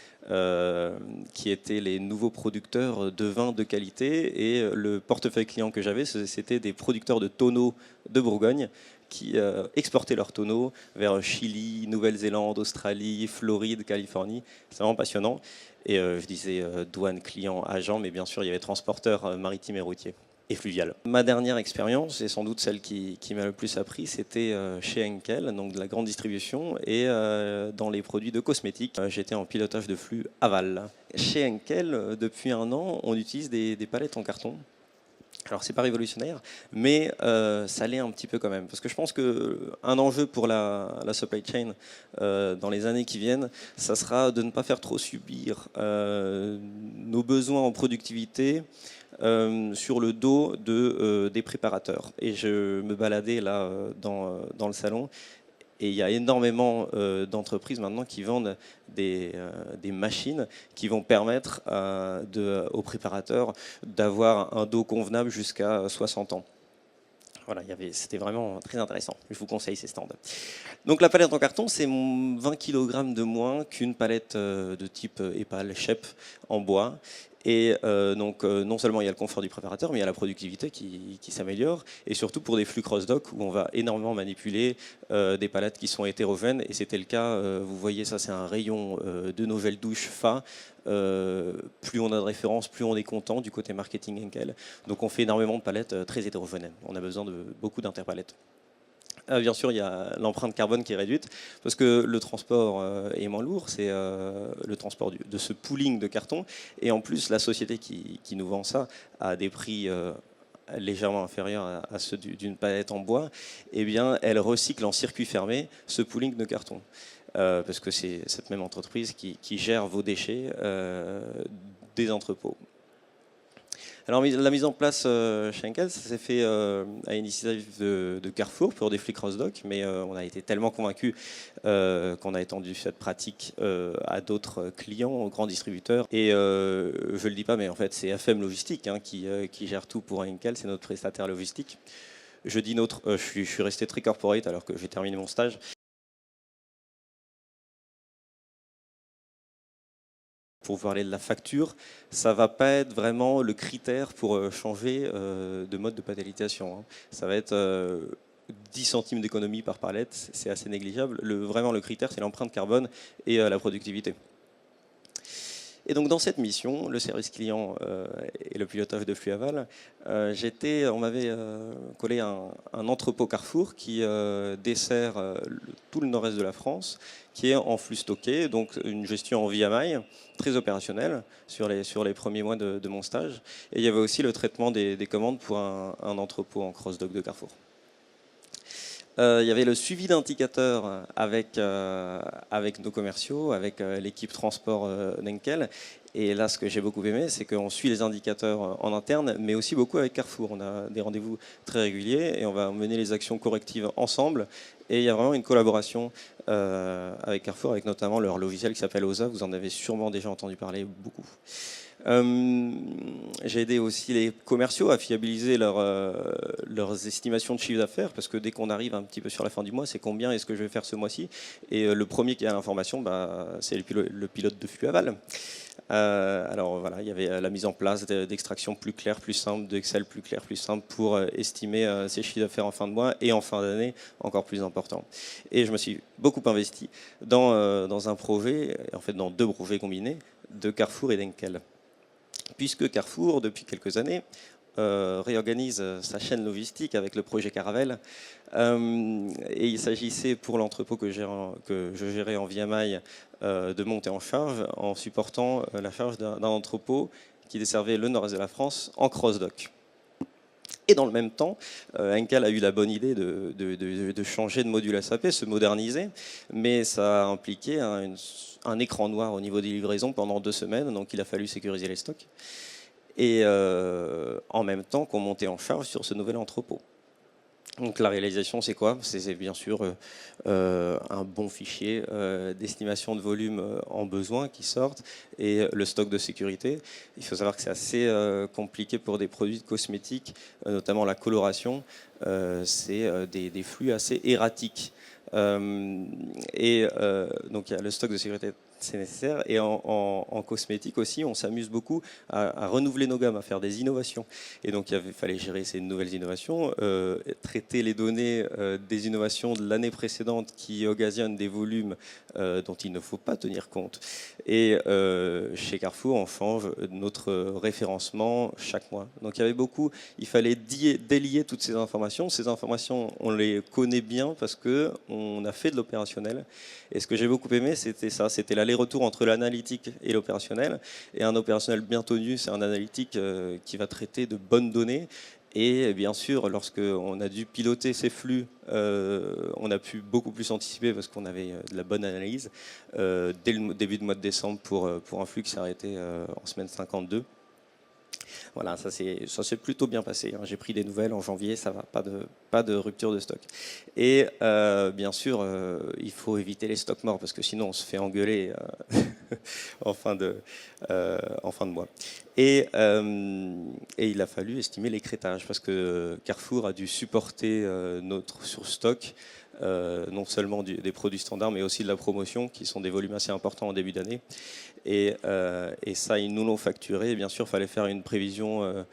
qui étaient les nouveaux producteurs de vins de qualité. Et le portefeuille client que j'avais, c'était des producteurs de tonneaux de Bourgogne qui exportaient leurs tonneaux vers Chili, Nouvelle-Zélande, Australie, Floride, Californie. C'est vraiment passionnant. Et je disais douane, client, agent, mais bien sûr, il y avait transporteur maritime et routier et fluvial. Ma dernière expérience, et sans doute celle qui m'a le plus appris, c'était chez Henkel, donc de la grande distribution, et dans les produits de cosmétiques. J'étais en pilotage de flux aval. Chez Henkel, depuis 1 an, on utilise des palettes en carton. Alors, c'est pas révolutionnaire, mais ça l'est un petit peu quand même. Parce que je pense qu'un enjeu pour la supply chain dans les années qui viennent, ça sera de ne pas faire trop subir nos besoins en productivité sur le dos des préparateurs. Et je me baladais là dans le salon. Et il y a énormément d'entreprises maintenant qui vendent des machines qui vont permettre aux préparateurs d'avoir un dos convenable jusqu'à 60 ans. Voilà, c'était vraiment très intéressant. Je vous conseille ces stands. Donc la palette en carton, c'est 20 kg de moins qu'une palette de type EPAL, Shep en bois. Et donc non seulement il y a le confort du préparateur, mais il y a la productivité qui s'améliore. Et surtout pour des flux cross-dock où on va énormément manipuler des palettes qui sont hétérogènes. Et c'était le cas, vous voyez ça, c'est un rayon de nos gels douche Fa. Plus on a de références, plus on est content du côté marketing Henkel. Donc on fait énormément de palettes très hétérogènes. On a besoin de beaucoup d'interpalettes. Bien sûr, il y a l'empreinte carbone qui est réduite parce que le transport est moins lourd, c'est le transport de ce pooling de carton. Et en plus, la société qui nous vend ça à des prix légèrement inférieurs à ceux d'une palette en bois, eh bien, elle recycle en circuit fermé ce pooling de carton. Parce que c'est cette même entreprise qui gère vos déchets des entrepôts. Alors la mise en place chez Henkel, ça s'est fait à l'initiative de Carrefour pour des flux cross-dock, mais on a été tellement convaincus qu'on a étendu cette pratique à d'autres clients, aux grands distributeurs. Et je le dis pas, mais en fait c'est FM Logistique qui gère tout pour Henkel, c'est notre prestataire logistique. Je dis notre, je suis resté très corporate alors que j'ai terminé mon stage. Pour parler de la facture, ça ne va pas être vraiment le critère pour changer de mode de palettisation. Ça va être 10 centimes d'économie par palette, c'est assez négligeable. Vraiment, le critère, c'est l'empreinte carbone et la productivité. Et donc, dans cette mission, le service client et le pilotage de flux aval, on m'avait collé un entrepôt Carrefour qui dessert tout le nord-est de la France, qui est en flux stocké, donc une gestion en VMI, très opérationnelle sur les premiers mois de mon stage. Et il y avait aussi le traitement des commandes pour un entrepôt en cross-dock de Carrefour. Il y avait le suivi d'indicateurs avec nos commerciaux, avec l'équipe transport d'Henkel. Et là, ce que j'ai beaucoup aimé, c'est qu'on suit les indicateurs en interne, mais aussi beaucoup avec Carrefour. On a des rendez-vous très réguliers et on va mener les actions correctives ensemble. Et il y a vraiment une collaboration avec Carrefour, avec notamment leur logiciel qui s'appelle OSA. Vous en avez sûrement déjà entendu parler beaucoup. J'ai aidé aussi les commerciaux à fiabiliser leurs estimations de chiffre d'affaires, parce que dès qu'on arrive un petit peu sur la fin du mois, c'est combien est-ce que je vais faire ce mois-ci. Et le premier qui a l'information, c'est le pilote de flux aval. Alors voilà, il y avait la mise en place d'extraction plus claire, plus simple, d'Excel plus clair, plus simple pour estimer ses chiffres d'affaires en fin de mois et en fin d'année encore plus important. Et je me suis beaucoup investi dans un projet, en fait dans 2 projets combinés, de Carrefour et d'Henkel. Puisque Carrefour, depuis quelques années, réorganise sa chaîne logistique avec le projet Caravelle. Et il s'agissait pour l'entrepôt que je gérais en VMI de monter en charge en supportant la charge d'un entrepôt qui desservait le nord-est de la France en cross-dock. Et dans le même temps, Henkel a eu la bonne idée de changer de module SAP, se moderniser, mais ça a impliqué un écran noir au niveau des livraisons pendant 2 semaines, donc il a fallu sécuriser les stocks. Et en même temps qu'on montait en charge sur ce nouvel entrepôt. Donc la réalisation, c'est quoi? C'est bien sûr un bon fichier d'estimation de volume en besoin qui sortent et le stock de sécurité. Il faut savoir que c'est assez compliqué pour des produits de cosmétiques, notamment la coloration. C'est des flux assez erratiques. Et donc il y a le stock de sécurité, c'est nécessaire. Et en cosmétique aussi, on s'amuse beaucoup à renouveler nos gammes, à faire des innovations. Et donc il fallait gérer ces nouvelles innovations, traiter les données des innovations de l'année précédente qui occasionnent des volumes dont il ne faut pas tenir compte. Et chez Carrefour, on change notre référencement chaque mois. Donc il fallait délier toutes ces informations. Ces informations, on les connaît bien parce qu'on a fait de l'opérationnel. Et ce que j'ai beaucoup aimé, c'était ça, c'était l'aller-retour entre l'analytique et l'opérationnel. Et un opérationnel bien tenu, c'est un analytique qui va traiter de bonnes données. Et bien sûr, lorsqu'on a dû piloter ces flux, on a pu beaucoup plus anticiper parce qu'on avait de la bonne analyse dès le début du mois de décembre pour un flux qui s'est arrêté en semaine 52. Voilà, ça s'est plutôt bien passé. J'ai pris des nouvelles en janvier, ça va, pas de rupture de stock. Et bien sûr, il faut éviter les stocks morts parce que sinon on se fait engueuler en fin de mois. Et il a fallu estimer l'écrétage parce que Carrefour a dû supporter notre surstock. Non seulement des produits standards, mais aussi de la promotion, qui sont des volumes assez importants en début d'année. Et ça, ils nous l'ont facturé. Et bien sûr, il fallait faire une prévision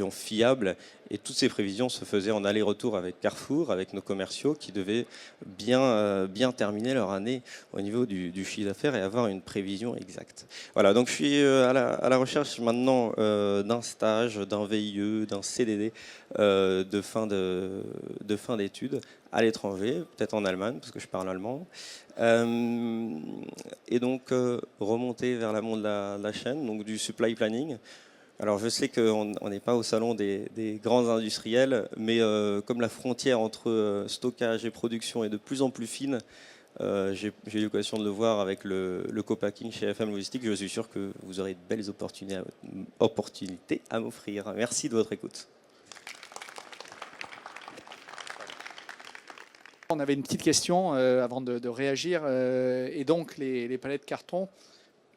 fiable. Et toutes ces prévisions se faisaient en aller-retour avec Carrefour, avec nos commerciaux, qui devaient bien terminer leur année au niveau du chiffre d'affaires et avoir une prévision exacte. Voilà, donc je suis à la recherche maintenant d'un stage, d'un VIE, d'un CDD de fin d'études à l'étranger, peut-être en Allemagne, parce que je parle allemand. Et donc remonter vers l'amont de la chaîne, donc du supply planning. Alors je sais qu'on n'est pas au salon des grands industriels, mais comme la frontière entre stockage et production est de plus en plus fine, j'ai eu l'occasion de le voir avec le co-packing chez FM Logistique. Je suis sûr que vous aurez de belles opportunités à m'offrir. Merci de votre écoute. On avait une petite question avant de réagir. Et donc, les palettes carton,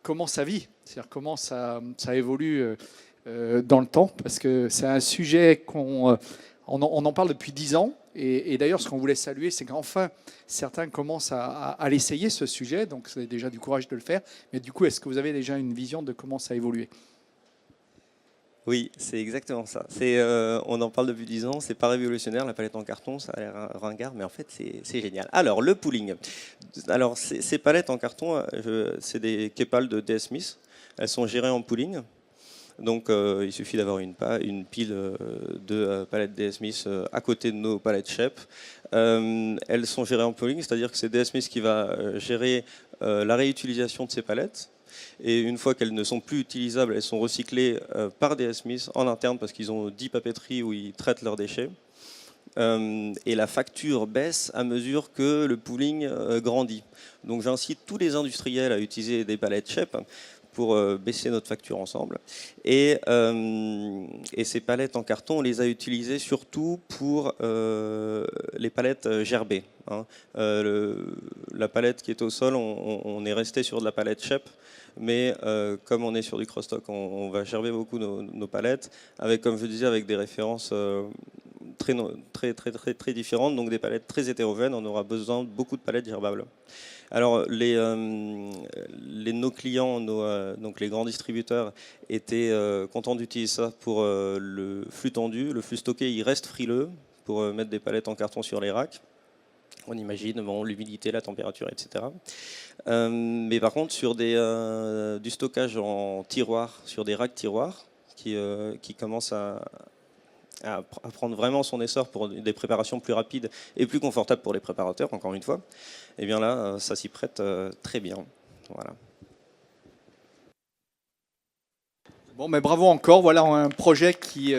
comment ça vit? C'est-à-dire comment ça évolue dans le temps? Parce que c'est un sujet on en parle depuis 10 ans. Et d'ailleurs, ce qu'on voulait saluer, c'est qu'enfin, certains commencent à l'essayer, ce sujet. Donc, c'est déjà du courage de le faire. Mais du coup, est-ce que vous avez déjà une vision de comment ça a évolué? Oui, c'est exactement ça. On en parle depuis 10 ans, c'est pas révolutionnaire, la palette en carton, ça a l'air ringard, mais en fait c'est génial. Alors, le pooling. Alors, ces palettes en carton, c'est des Kepal de DS Smith. Elles sont gérées en pooling. Donc, il suffit d'avoir une pile de palettes DS Smith à côté de nos palettes Shep. Elles sont gérées en pooling, c'est-à-dire que c'est DS Smith qui va gérer la réutilisation de ces palettes. Et une fois qu'elles ne sont plus utilisables, elles sont recyclées par DS Smith en interne parce qu'ils ont 10 papeteries où ils traitent leurs déchets. Et la facture baisse à mesure que le pooling grandit. Donc j'incite tous les industriels à utiliser des palettes Shep pour baisser notre facture ensemble. Et ces palettes en carton, on les a utilisées surtout pour les palettes gerbées. La palette qui est au sol, on est resté sur de la palette Shep, mais comme on est sur du cross-stock, on va gerber beaucoup nos palettes, avec, comme je disais, avec des références très différentes, donc des palettes très hétérogènes. On aura besoin de beaucoup de palettes gerbables. Alors, nos clients, donc les grands distributeurs, étaient contents d'utiliser ça pour le flux tendu. Le flux stocké, il reste frileux pour mettre des palettes en carton sur les racks. On imagine l'humidité, la température, etc. Mais par contre, sur du stockage en tiroir, sur des racks tiroirs, qui commencent à prendre vraiment son essor pour des préparations plus rapides et plus confortables pour les préparateurs, encore une fois, et bien là, ça s'y prête très bien. Voilà. Bon, mais bravo encore. Voilà un projet qui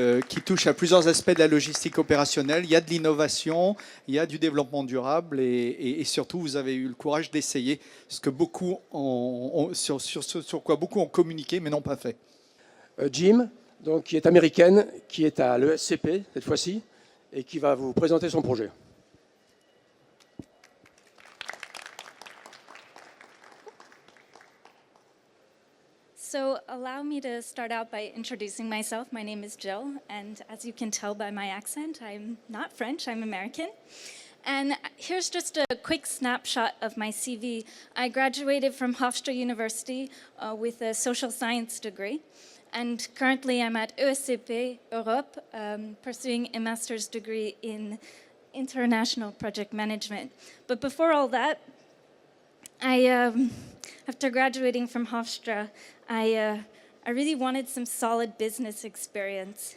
touche à plusieurs aspects de la logistique opérationnelle. Il y a de l'innovation, il y a du développement durable et surtout, vous avez eu le courage d'essayer ce que beaucoup sur quoi beaucoup ont communiqué mais n'ont pas fait. Jim, donc, qui est américaine, qui est à l'ESCP cette fois-ci, et qui va vous présenter son projet. So allow me to start out by introducing myself. My name is Jill, and as you can tell by my accent, I'm not French, I'm American. And here's just a quick snapshot of my CV. I graduated from Hofstra University with a social science degree. And currently I'm at ESCP Europe, pursuing a master's degree in international project management. But before all that, after graduating from Hofstra, I really wanted some solid business experience.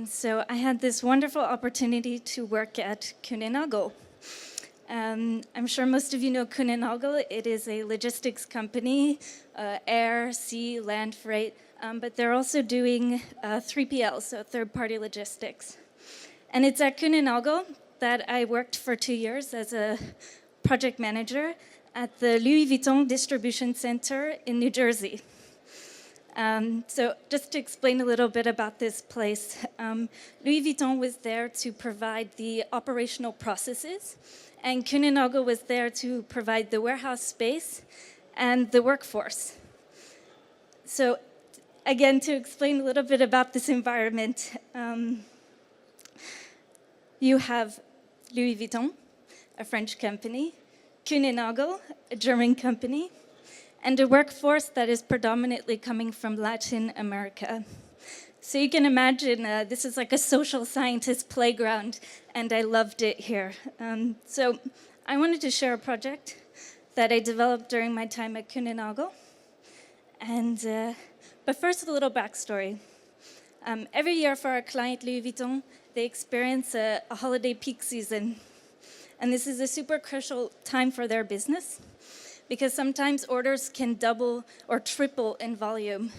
So I had this wonderful opportunity to work at Kuehne Nagel. I'm sure most of you know Kuehne Nagel. It is a logistics company, air, sea, land freight, but they're also doing 3PL, so third-party logistics. And it's at Kuehne Nagel that I worked for 2 years as a project manager at the Louis Vuitton Distribution Center in New Jersey. So just to explain a little bit about this place, Louis Vuitton was there to provide the operational processes, and Kuehne Nagel was there to provide the warehouse space and the workforce. So again, to explain a little bit about this environment, you have Louis Vuitton, a French company, Kuehne Nagel, a German company, and a workforce that is predominantly coming from Latin America. So you can imagine this is like a social scientist playground, and I loved it here. So I wanted to share a project that I developed during my time at Kuehne Nagel. But first, a little backstory. Every year for our client Louis Vuitton, they experience a holiday peak season. And this is a super crucial time for their business, because sometimes orders can double or triple in volume.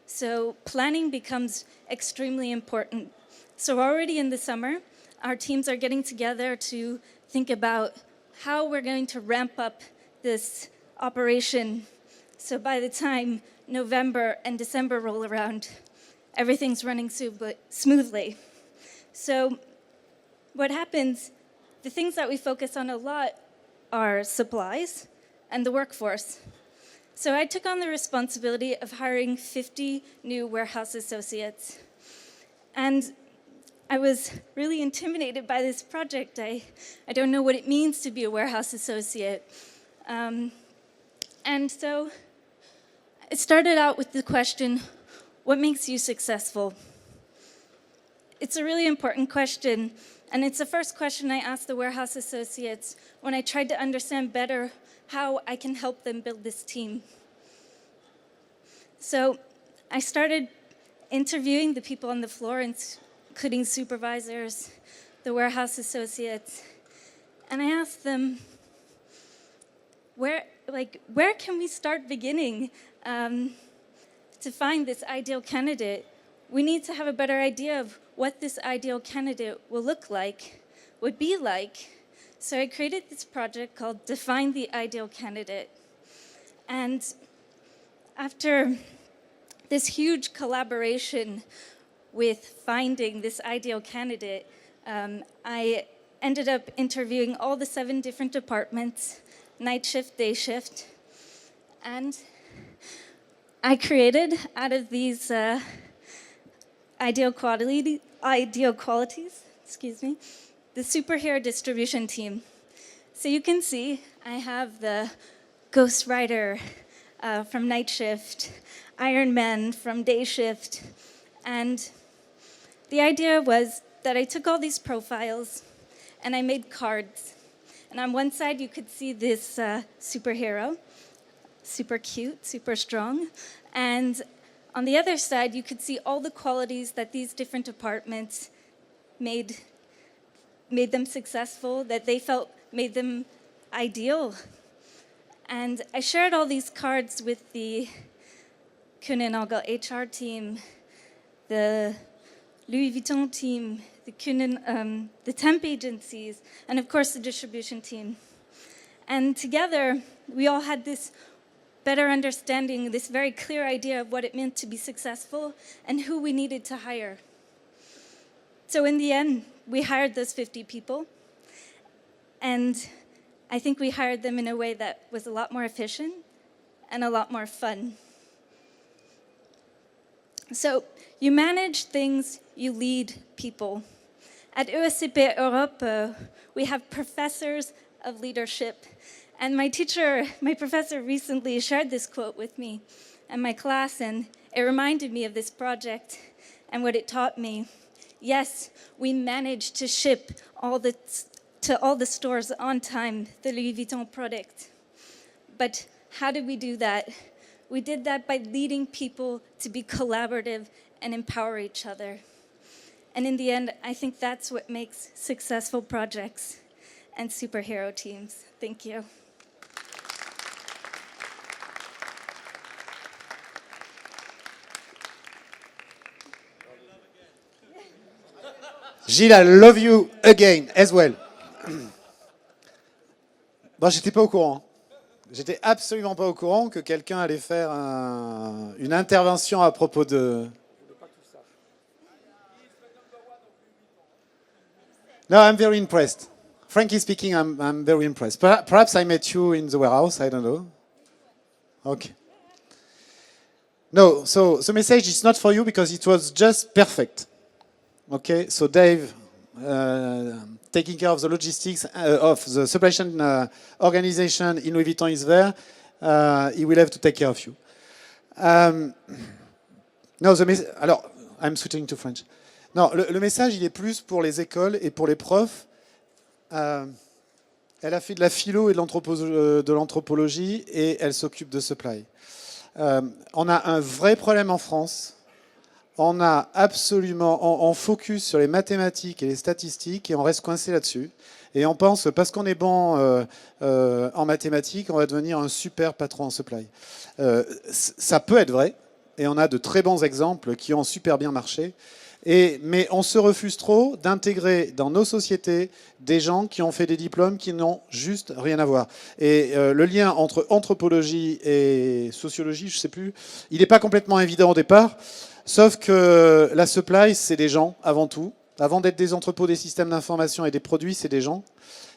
So planning becomes extremely important. So already in the summer, our teams are getting together to think about how we're going to ramp up this operation. So by the time November and December roll around, everything's running smoothly. So what happens, the things that we focus on a lot are supplies and the workforce. So I took on the responsibility of hiring 50 new warehouse associates. And I was really intimidated by this project. I don't know what it means to be a warehouse associate. And so it started out with the question, what makes you successful? It's a really important question, and it's the first question I asked the warehouse associates when I tried to understand better how I can help them build this team. So I started interviewing the people on the floor, including supervisors, the warehouse associates, and I asked them, where can we start beginning to find this ideal candidate? We need to have a better idea of what this ideal candidate will look like, would be like. So I created this project called Define the Ideal Candidate. And after this huge collaboration with finding this ideal candidate, I ended up interviewing all the 7 different departments, night shift, day shift, and I created out of these ideal qualities, the superhero distribution team. So you can see I have the Ghost Rider from Night Shift, Iron Man from Day Shift, and the idea was that I took all these profiles and I made cards. And on one side you could see this superhero, super cute, super strong, and on the other side you could see all the qualities that these different departments made them successful, that they felt made them ideal. And I shared all these cards with the Kuehne Nagel HR team, the Louis Vuitton team, the temp agencies, and of course the distribution team. And together, we all had this better understanding, this very clear idea of what it meant to be successful and who we needed to hire. So in the end, we hired those 50 people, and I think we hired them in a way that was a lot more efficient and a lot more fun. So you manage things, you lead people. At ESCP Europe, we have professors of leadership. And my professor recently shared this quote with me in my class, and it reminded me of this project and what it taught me. Yes, we managed to ship to all the stores on time the Louis Vuitton product. But how did we do that? We did that by leading people to be collaborative and empower each other. And in the end, I think that's what makes successful projects and superhero teams. Thank you. Gilles, I love you again as well. Bon, j'étais pas au courant. J'étais absolument pas au courant que quelqu'un allait faire une intervention à propos de... No, I'm very impressed. Frankly speaking, I'm very impressed. Perhaps I met you in the warehouse, I don't know. Okay. No, so the message is not for you because it was just perfect. Okay, so Dave, taking care of the logistics of the supply chain organization in Louis Vuitton is there. He will have to take care of you. No, alors, I'm switching to French. Non, le message, il est plus pour les écoles et pour les profs. Elle a fait de la philo et de l'anthropologie et elle s'occupe de supply. On a un vrai problème en France. On a absolument, on focus sur les mathématiques et les statistiques et on reste coincé là-dessus. Et on pense, parce qu'on est bon en mathématiques, on va devenir un super patron en supply. Ça peut être vrai, et on a de très bons exemples qui ont super bien marché. Mais on se refuse trop d'intégrer dans nos sociétés des gens qui ont fait des diplômes qui n'ont juste rien à voir. Et le lien entre anthropologie et sociologie, je ne sais plus, il n'est pas complètement évident au départ, sauf que la supply, c'est des gens avant tout. Avant d'être des entrepôts, des systèmes d'information et des produits, c'est des gens.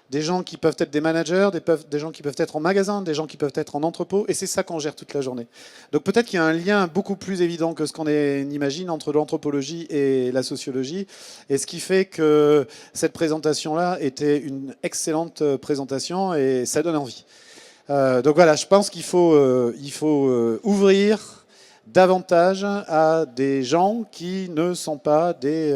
Des gens qui peuvent être des managers, des gens qui peuvent être en magasin, des gens qui peuvent être en entrepôt, et c'est ça qu'on gère toute la journée. Donc peut-être qu'il y a un lien beaucoup plus évident que ce qu'on imagine entre l'anthropologie et la sociologie, et ce qui fait que cette présentation-là était une excellente présentation, et ça donne envie. Donc voilà, je pense qu'il faut ouvrir davantage à des gens qui ne sont pas des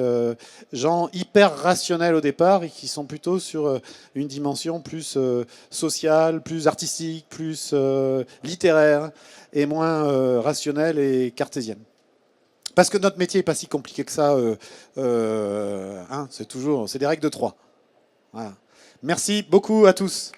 gens hyper rationnels au départ et qui sont plutôt sur une dimension plus sociale, plus artistique, plus littéraire et moins rationnelle et cartésienne. Parce que notre métier n'est pas si compliqué que ça. C'est des règles de 3. Voilà. Merci beaucoup à tous.